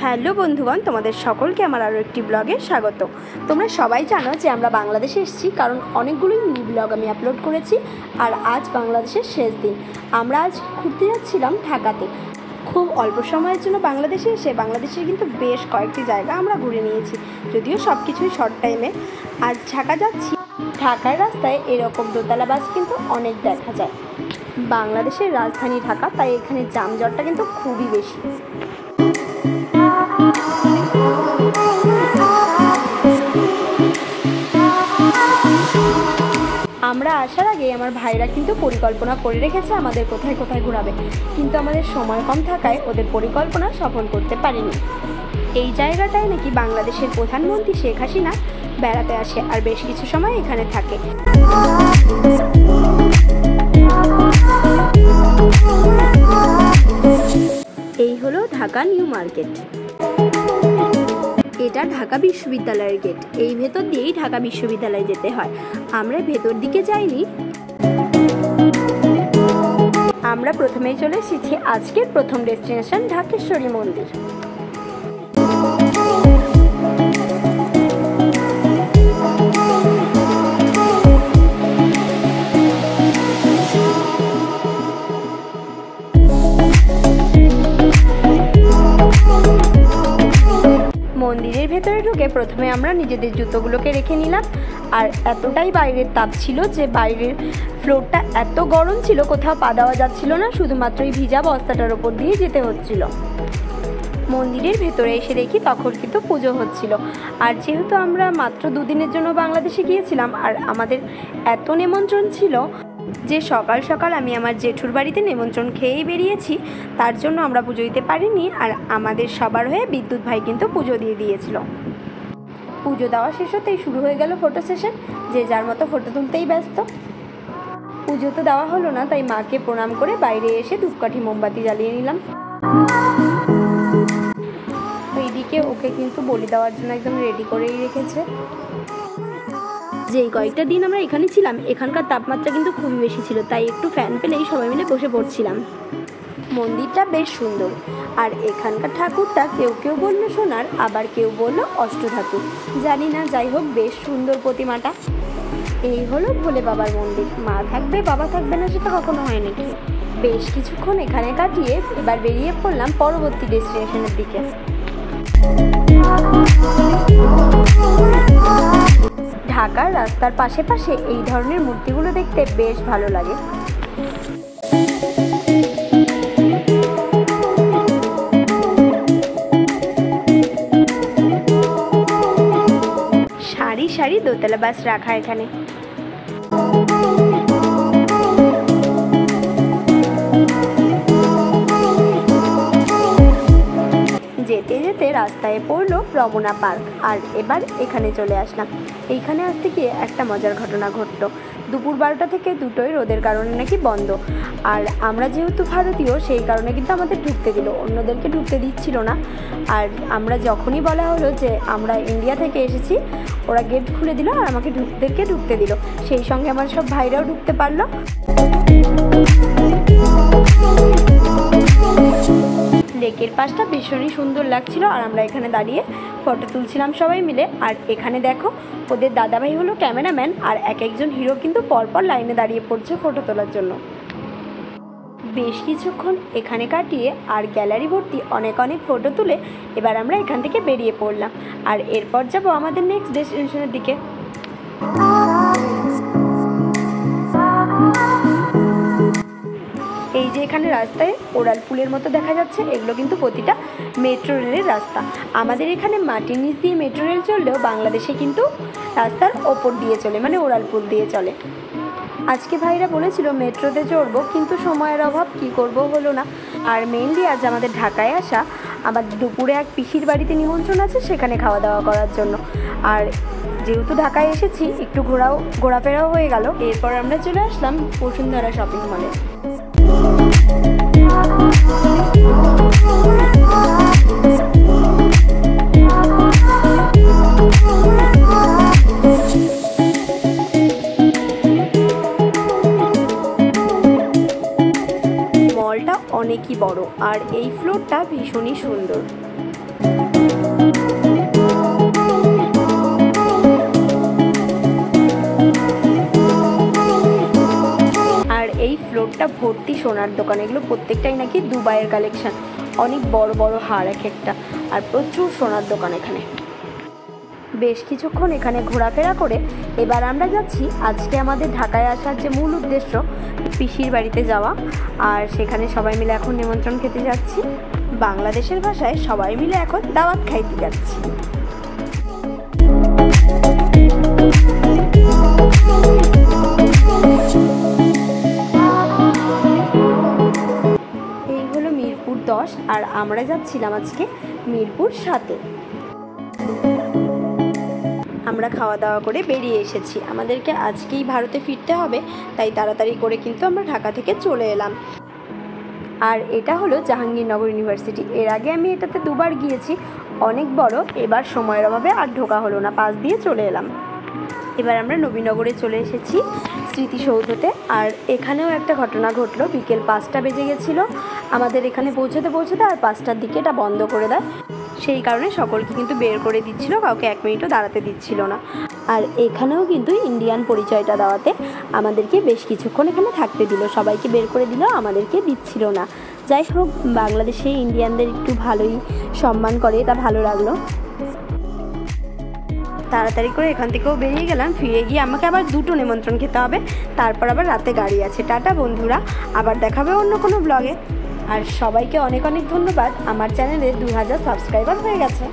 Hello বন্ধুগণ, তোমাদের সকলকে আমার আরও একটি ব্লগে স্বাগত। তোমরা সবাই জানো যে আমরা বাংলাদেশে এসেছি, কারণ অনেকগুলোই মিনি ব্লগ আমি আপলোড করেছি। আর আজ বাংলাদেশের শেষ দিন। আমরা আজ ঘুরতে যাচ্ছিলাম ঢাকাতে। খুব অল্প সময়ের জন্য বাংলাদেশে এসে বাংলাদেশের কিন্তু বেশ কয়েকটি জায়গা আমরা ঘুরে নিয়েছি, যদিও সব কিছুই শর্ট টাইমে। আজ ঢাকা যাচ্ছি। ঢাকার রাস্তায় এরকম দোতলা বাস কিন্তু অনেক দেখা যায়। বাংলাদেশের রাজধানী ঢাকা, তাই এখানে যানজটটা কিন্তু খুবই বেশি। আমরা আসার আগে আমার ভাইরা কিন্তু পরিকল্পনা করে রেখেছে আমাদের কোথায় কোথায় ঘোরাবে, কিন্তু আমাদের সময় কম থাকায় ওদের পরিকল্পনা সফল করতে পারিনি। এই জায়গাটায় নাকি বাংলাদেশের প্রধানমন্ত্রী শেখ হাসিনা বেড়াতে আসে আর বেশ কিছু সময় এখানে থাকে। এই হলো ঢাকা নিউ মার্কেট। এটা ঢাকা বিশ্ববিদ্যালয়ের গেট। এই ভেতর দিয়েই ঢাকা বিশ্ববিদ্যালয়ে যেতে হয়। আমরা ভেতর দিকে যাইনি, আমরা প্রথমেই চলে এসেছি আজকের প্রথম ডেস্টিনেশন ঢাকেশ্বরী মন্দির। মন্দিরের ভেতরে ঢুকে প্রথমে আমরা নিজেদের জুতোগুলোকে রেখে নিলাম। আর এতটাই বাইরের তাপ ছিল যে বাইরের ফ্লোরটা এত গরম ছিল, কোথাও পা দেওয়া যাচ্ছিল না, শুধুমাত্র এই ভিজা বস্তাটার ওপর দিয়ে যেতে হচ্ছিল। মন্দিরের ভেতরে এসে দেখি তখন কিন্তু পুজো হচ্ছিল। আর যেহেতু আমরা মাত্র দুদিনের জন্য বাংলাদেশে গিয়েছিলাম আর আমাদের এত নিমন্ত্রণ ছিল যে সকাল সকাল আমি আমার জেঠুর বাড়িতে নিমন্ত্রণ খেয়েই বেরিয়েছি, তার জন্য আমরা পুজো দিতে পারিনি। আর আমাদের সবার হয়ে বিদ্যুৎ ভাই কিন্তু পুজো দিয়ে দিয়েছিল। পুজো দেওয়া শেষ হতেই শুরু হয়ে গেল ফটো সেশন। যে যার মতো ফটো তুলতেই ব্যস্ত। পুজো তো দেওয়া হলো না, তাই মাকে প্রণাম করে বাইরে এসে ধূপকাঠি মোমবাতি জ্বালিয়ে নিলাম। এইদিকে ওকে কিন্তু বলি দেওয়ার জন্য একদম রেডি করেই রেখেছে। যেই কয়েকটা দিন আমরা এখানে ছিলাম, এখানকার তাপমাত্রা কিন্তু খুবই বেশি ছিল, তাই একটু ফ্যান পেলেই সবাই মিলে বসে পড়ছিলাম। মন্দিরটা বেশ সুন্দর। আর এখানকার ঠাকুরটা কেউ কেউ বললো সোনার, আবার কেউ বললো অষ্টধাতু, জানি না, যাই হোক বেশ সুন্দর প্রতিমাটা। এই হলো ভোলে বাবার মন্দির। মা থাকবে বাবা থাকবে না সেটা কখনো হয় নাকি। বেশ কিছুক্ষণ এখানে কাটিয়ে এবার বেরিয়ে পড়লাম পরবর্তী ডেস্টিনেশনের দিকে। ঢাকার রাস্তার পাশে পাশে এই ধরনের মূর্তিগুলো দেখতে বেশ ভালো লাগে। সারি সারি দোতলা বাস রাখা এখানে। যেতে যেতে রাস্তায় পড়লো রমনা পার্ক। আর এবার এখানে চলে আসলাম। এইখানে আসতে গিয়ে একটা মজার ঘটনা ঘটলো। দুপুর 12টা থেকে 2টোয় রোদের কারণে নাকি বন্ধ। আর আমরা যেহেতু ভারতীয়, সেই কারণে কিন্তু আমাদের ঢুকতে দিল, অন্যদেরকে ঢুকতে দিচ্ছিল না। আর আমরা যখনই বলা হলো যে আমরা ইন্ডিয়া থেকে এসেছি, ওরা গেট খুলে দিল আর আমাকে ঢুকতে দিল। সেই সঙ্গে আমার সব ভাইরাও ঢুকতে পারলো। লেকের পাশটা ভীষণই সুন্দর লাগছিল আর আমরা এখানে দাঁড়িয়ে ফটো তুলছিলাম সবাই মিলে। আর এখানে দেখো ওদের দাদাভাই হলো ক্যামেরাম্যান, আর এক একজন হিরো কিন্তু পরপর লাইনে দাঁড়িয়ে পড়ছে ফটো তোলার জন্য। বেশ কিছুক্ষণ এখানে কাটিয়ে আর গ্যালারি ভর্তি অনেক অনেক ফটো তুলে এবার আমরা এখান থেকে বেরিয়ে পড়লাম। আর এরপর যাব আমাদের নেক্সট ডেস্টিনেশনের দিকে। এই যে এখানে রাস্তায় ওড়াল পুলের মতো দেখা যাচ্ছে, এগুলো কিন্তু প্রতিটা মেট্রো রেলের রাস্তা। আমাদের এখানে মাটির নিচ দিয়ে মেট্রো রেল চললেও বাংলাদেশে কিন্তু রাস্তার ওপর দিয়ে চলে, মানে ওড়াল পুল দিয়ে চলে। আজকে ভাইরা বলেছিল মেট্রোতে চড়বো, কিন্তু সময়ের অভাব, কি করব হলো না। আর মেইনলি আজ আমাদের ঢাকায় আসা, আবার দুপুরে এক পিসির বাড়িতে নিমন্ত্রণ আছে, সেখানে খাওয়া দাওয়া করার জন্য। আর যেহেতু ঢাকায় এসেছি, একটু ঘোরাফেরাও হয়ে গেল। এরপর আমরা চলে আসলাম বসুন্ধরা শপিং মলে। মলটা অনেকই বড় আর এই ফ্লোরটা ভীষণই সুন্দর। রোডটা ভর্তি সোনার দোকান। এগুলো প্রত্যেকটাই নাকি দুবাইয়ের কালেকশন, অনেক বড় বড় হার এক একটা, আর প্রচুর সোনার দোকান এখানে। বেশ কিছুক্ষণ এখানে ঘোরাফেরা করে এবার আমরা যাচ্ছি আজকে আমাদের ঢাকায় আসার যে মূল উদ্দেশ্য, পিসির বাড়িতে যাওয়া। আর সেখানে সবাই মিলে এখন নিমন্ত্রণ খেতে যাচ্ছি। বাংলাদেশের ভাষায় সবাই মিলে এখন দাওয়াত খাইতে যাচ্ছি। এই হলো মিরপুর 10 আর আমরা যাচ্ছিলাম আজকে মিরপুর 7-এ। আমরা খাওয়া দাওয়া করে বেরিয়ে এসেছি। আমাদেরকে আজকেই ভারতে ফিরতে হবে, তাই তাড়াতাড়ি করে কিন্তু আমরা ঢাকা থেকে চলে এলাম। আর এটা হলো জাহাঙ্গীরনগর ইউনিভার্সিটি। এর আগে আমি এটাতে দুবার গিয়েছি, অনেক বড়। এবার সময়ের অভাবে আর ঢোকা হলো না, পাশ দিয়ে চলে এলাম। এবার আমরা নবীনগরে চলে এসেছি স্মৃতিসৌধতে। আর এখানেও একটা ঘটনা ঘটলো, বিকেল 5টা বেজে গেছিলো আমাদের এখানে পৌঁছতে আর 5টার দিকে এটা বন্ধ করে দেয়। সেই কারণে সকলকে কিন্তু বের করে দিচ্ছিল, কাউকে 1 মিনিটও দাঁড়াতে দিচ্ছিল না। আর এখানেও কিন্তু ইন্ডিয়ান পরিচয়টা দেওয়াতে আমাদেরকে বেশ কিছুক্ষণ এখানে থাকতে দিল। সবাইকে বের করে দিল, আমাদেরকে দিচ্ছিল না। যাই হোক, বাংলাদেশে ইন্ডিয়ানদের একটু ভালোই সম্মান করে, এটা ভালো লাগলো। তাড়াতাড়ি করে এখান থেকেও বেরিয়ে গেলাম। ফিরে গিয়ে আমাকে আবার 2টো নিমন্ত্রণ খেতে হবে, তারপর আবার রাতে গাড়ি আছে। টাটা বন্ধুরা, আবার দেখাবে অন্য কোনো ব্লগে। আর সবাইকে অনেক অনেক ধন্যবাদ। আমার চ্যানেলে 2000 সাবস্ক্রাইবার হয়ে গেছে।